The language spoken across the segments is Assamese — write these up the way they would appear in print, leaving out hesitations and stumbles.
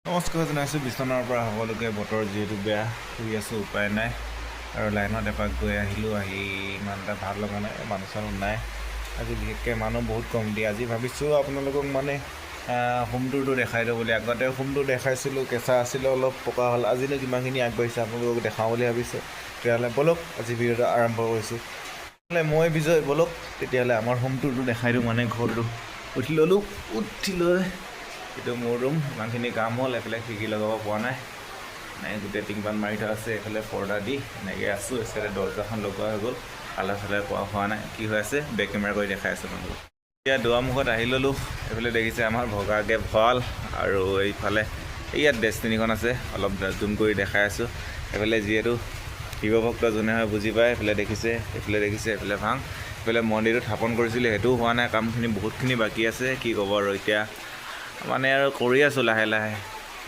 নমস্কাৰ জনাইছোঁ বিছনাৰ পৰা সকলোকে। বতৰ যিহেতু বেয়া, শুই আছোঁ, উপায় নাই। আৰু লাইনত এপাক গৈ আহিলোঁ, আহি ইমান এটা ভাল লগা নাই, মানুহ চানুহ নাই আজি, বিশেষকৈ মানুহ বহুত কম দিয়ে। আজি ভাবিছোঁ আপোনালোকক হোম টুৰটো দেখাই দিওঁ বুলি। আগতে হোম টুৰ দেখাইছিলোঁ, কেঁচা আছিলোঁ, অলপ পকা হ'ল। আজিলৈ কিমানখিনি আগবাঢ়িছে আপোনালোকক দেখাওঁ বুলি ভাবিছোঁ। তেতিয়াহ'লে ব'লক আজি ভিডিঅ'টো আৰম্ভ কৰিছোঁ। তেতিয়াহ'লে মই বিজয়, ব'লক তেতিয়াহ'লে আমাৰ হোম টুৰটো দেখাই দিওঁ। ঘৰটো উঠি ল'লোঁ, উঠি লৈ এইটো মোৰ ৰুম। ইমানখিনি কাম হ'ল, এইফালে খিৰিকী লগাব পৰা নাই, গোটেই টিংপান মাৰি থোৱা আছে। এইফালে পৰ্দা দি এনেকৈ আছোঁ। এইফালে দৰ্জাখন লগোৱা হৈ গ'ল, কালাৰ চালাৰ কৰা হোৱা নাই। কি হৈ আছে বেক কেমেৰা কৰি দেখাই আছোঁ আপোনালোকক। এতিয়া দুৱাৰমুখত আহি ল'লোঁ। এইফালে দেখিছে আমাৰ ভগাকৈ ভঁৰাল, আৰু এইফালে ইয়াত ডেষ্টিনিখন আছে, অলপ জুম কৰি দেখাই আছোঁ। এইফালে যিহেতু শিৱভক্ত যোনে হয় বুজি পায়। এইফালে দেখিছে, এইফালে ভাং। এইফালে মন্দিৰটো স্থাপন কৰিছিলোঁ, সেইটোও হোৱা নাই। কামখিনি বহুতখিনি বাকী আছে, কি ক'ব আৰু এতিয়া আৰু কৰি আছোঁ লাহে লাহে।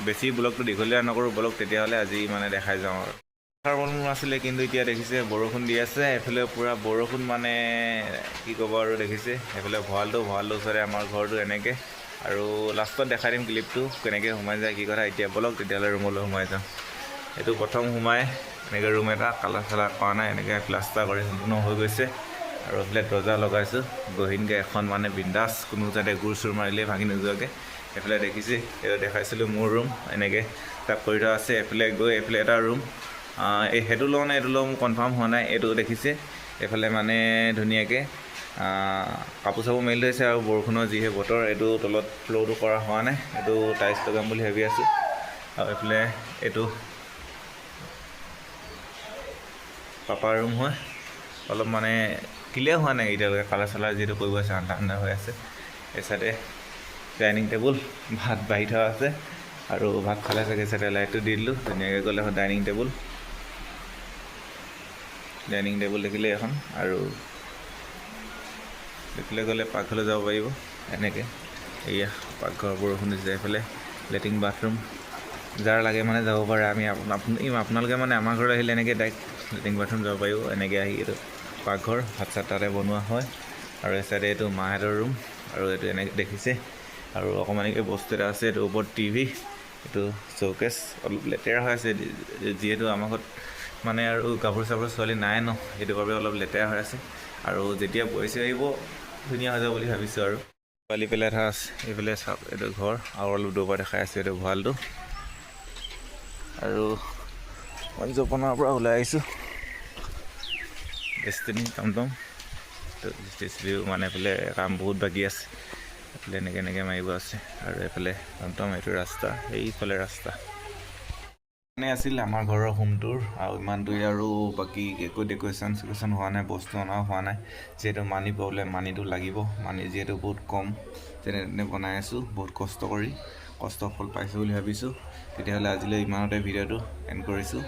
বেছি ব্লগটো দীঘলীয়া নকৰোঁ, ব্লগ তেতিয়াহ'লে আজি দেখাই যাওঁ আৰু। বৰষুণ আছিলে, কিন্তু এতিয়া দেখিছে বৰষুণ দি আছে। এইফালে পূৰা বৰষুণ, কি ক'ব আৰু। দেখিছে এইফালে ভঁৰালটোৰ ওচৰতে আমাৰ ঘৰটো এনেকৈ। আৰু লাষ্টত দেখাই দিম ক্লিপটো কেনেকৈ সোমাই যায়, কি কথা। এতিয়া ব'লক তেতিয়াহ'লে ৰুমলৈ সোমাই যাওঁ। এইটো প্ৰথম সোমাই এনেকৈ ৰুম এটা, কালাৰ চালাৰ কৰা নাই, এনেকৈ প্লাষ্টাৰ কৰি সম্পূৰ্ণ হৈ গৈছে। আৰু এইফালে দৰ্জা লগাইছোঁ গহীনকৈ এখন, বিন্দাছ, কোনো যাতে গুৰ চুৰ মাৰিলেই ভাঙি নোযোৱাকৈ। এইফালে দেখিছে, এইটো দেখাইছিলোঁ মোৰ ৰুম, এনেকৈ তাক কৰি থোৱা আছে। এইফালে গৈ এইফালে এটা ৰুম, সেইটো লওঁ নে এইটো লওঁ মোৰ কনফাৰ্ম হোৱা নাই। এইটো দেখিছে, এইফালে ধুনীয়াকৈ কাপোৰ চাপোৰ মেলি থৈছে। আৰু বৰষুণৰ যিহে বতৰ, এইটো তলত ফ্ল'ৰটো কৰা হোৱা নাই, এইটো টাইলছ লগাম বুলি ভাবি আছোঁ। আৰু এইফালে এইটো পাপাৰ ৰুম হয়, অলপ ক্লিয়াৰ হোৱা নাই এতিয়ালৈকে। কালাৰ চালাৰ যিহেতু কৰিব আছে, আন্ধা হৈ আছে। এই চাইডে ডাইনিং টেবুল, ভাত বাঢ়ি থোৱা আছে, আৰু ভাত খালে চাগে চাইডে লাইটটো দি দিলোঁ। ধুনীয়াকৈ গ'লে এখন ডাইনিং টেবুল দেখিলে এখন। আৰু এইফালে গ'লে পাকঘৰলৈ যাব পাৰিব এনেকৈ। এয়া পাকঘৰ, বৰষুণ দিছে। এইফালে লেট্ৰিন বাথৰুম, যাৰ লাগে যাব পাৰে। আপোনালোকে আমাৰ ঘৰত আহিলে এনেকৈ ডাইৰেক্ট লেট্ৰিন বাথৰুম যাব পাৰিব। এনেকৈ আহি এইটো পাকঘৰ, ভাত চাত তাতে বনোৱা হয়। আৰু এই চাইডে এইটো মাহঁতৰ ৰুম, আৰু এইটো এনেকৈ দেখিছে। আৰু অকণমানিকৈ বস্তু এটা আছে, এইটো ওপৰত টিভি, এইটো শ্ব'কেছ। অলপ লেতেৰা হৈ আছে, যিহেতু আমাৰ ঘৰত আৰু কাপোৰ চাপোৰ ছোৱালী নাই ন, সেইটো বাবে অলপ লেতেৰা হৈ আছে। আৰু যেতিয়া পইচা আহিব ধুনীয়া হৈ যাব বুলি ভাবিছোঁ। আৰু পোৱালি পেলাই থোৱা আছে। এইফালে চাওক, এইটো ঘৰ, আৰু অলপ দূৰৰ পৰা দেখাই আছোঁ, এইটো ভঁৰালটো। আৰু মই জপনাৰ পৰা ওলাই আহিছোঁ, ডেষ্টিনি টমটম। এইফালে কাম বহুত বাকী আছে। এইফালে এনেকৈ মাৰিব আছে। আৰু এইফালে টমটম, এইটো ৰাস্তা, এইফালে ৰাস্তা। আছিল আমাৰ ঘৰৰ হোম টুৰ। আৰু ইমান দূৰ, আৰু বাকী একো ডেক'ৰেশ্যন হোৱা নাই, বস্তু অনাও হোৱা নাই। যিহেতু মানি প্ৰব্লেম, মানিটো লাগিব। মানি যিহেতু বহুত কম, যেনে তেনে বনাই আছোঁ বহুত কষ্ট কৰি। কষ্ট ফল পাইছোঁ বুলি ভাবিছোঁ। তেতিয়াহ'লে আজিলৈ ইমানতে ভিডিঅ'টো এণ্ড কৰিছোঁ।